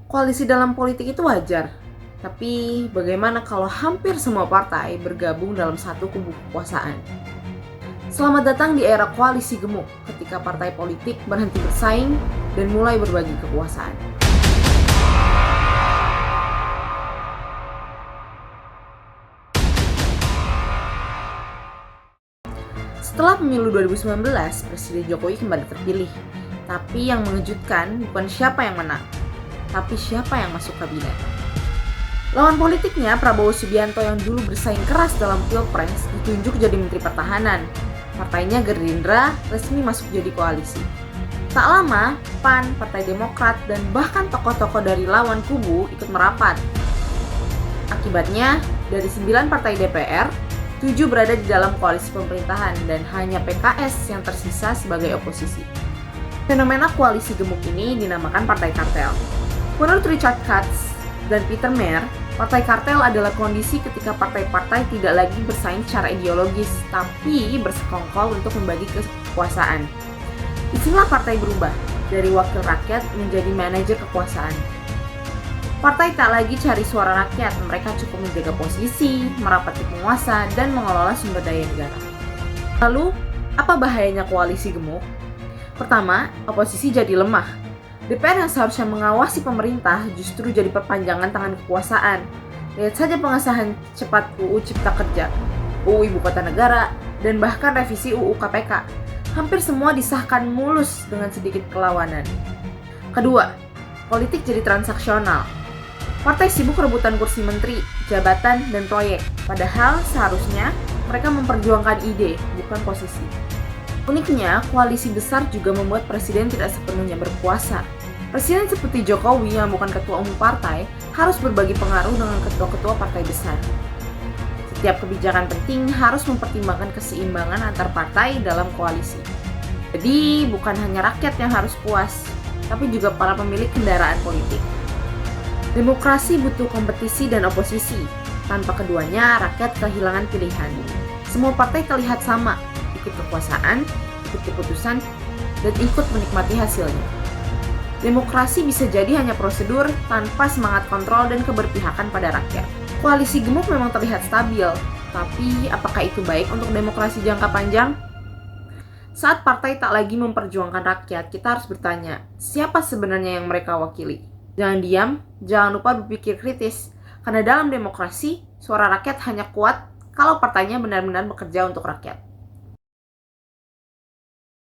Koalisi dalam politik itu wajar, tapi bagaimana kalau hampir semua partai bergabung dalam satu kubu kekuasaan? Selamat datang di era koalisi gemuk, ketika partai politik berhenti bersaing dan mulai berbagi kekuasaan. Setelah pemilu 2019, Presiden Jokowi kembali terpilih. Tapi yang mengejutkan bukan siapa yang menang, tapi siapa yang masuk kabinet. Lawan politiknya, Prabowo Subianto yang dulu bersaing keras dalam Pilpres, ditunjuk jadi Menteri Pertahanan. Partainya Gerindra resmi masuk jadi koalisi. Tak lama, PAN, Partai Demokrat, dan bahkan tokoh-tokoh dari lawan kubu ikut merapat. Akibatnya, dari 9 partai DPR, 7 berada di dalam koalisi pemerintahan dan hanya PKS yang tersisa sebagai oposisi. Fenomena koalisi gemuk ini dinamakan partai kartel. Menurut Richard Katz dan Peter Mayer, partai kartel adalah kondisi ketika partai-partai tidak lagi bersaing secara ideologis, tapi bersekongkol untuk membagi kekuasaan. Disinilah partai berubah, dari wakil rakyat menjadi manajer kekuasaan. Partai tak lagi cari suara rakyat, mereka cukup menjaga posisi, merapati penguasa, dan mengelola sumber daya negara. Lalu, apa bahayanya koalisi gemuk? Pertama, oposisi jadi lemah. DPR yang seharusnya mengawasi pemerintah justru jadi perpanjangan tangan kekuasaan. Lihat saja pengesahan cepat UU Cipta Kerja, UU Ibu Kota Negara, dan bahkan revisi UU KPK. Hampir semua disahkan mulus dengan sedikit perlawanan. Kedua, politik jadi transaksional. Partai sibuk rebutan kursi menteri, jabatan, dan proyek. Padahal seharusnya mereka memperjuangkan ide, bukan posisi. Uniknya, koalisi besar juga membuat presiden tidak sepenuhnya berkuasa. Presiden seperti Jokowi yang bukan ketua umum partai harus berbagi pengaruh dengan ketua-ketua partai besar. Setiap kebijakan penting harus mempertimbangkan keseimbangan antar partai dalam koalisi. Jadi, bukan hanya rakyat yang harus puas, tapi juga para pemilik kendaraan politik. Demokrasi butuh kompetisi dan oposisi. Tanpa keduanya, rakyat kehilangan pilihan. Semua partai terlihat sama, ikut kekuasaan, ikut keputusan, dan ikut menikmati hasilnya. Demokrasi bisa jadi hanya prosedur tanpa semangat kontrol dan keberpihakan pada rakyat. Koalisi gemuk memang terlihat stabil, tapi apakah itu baik untuk demokrasi jangka panjang? Saat partai tak lagi memperjuangkan rakyat, kita harus bertanya, siapa sebenarnya yang mereka wakili? Jangan diam, jangan lupa berpikir kritis, karena dalam demokrasi, suara rakyat hanya kuat kalau partainya benar-benar bekerja untuk rakyat.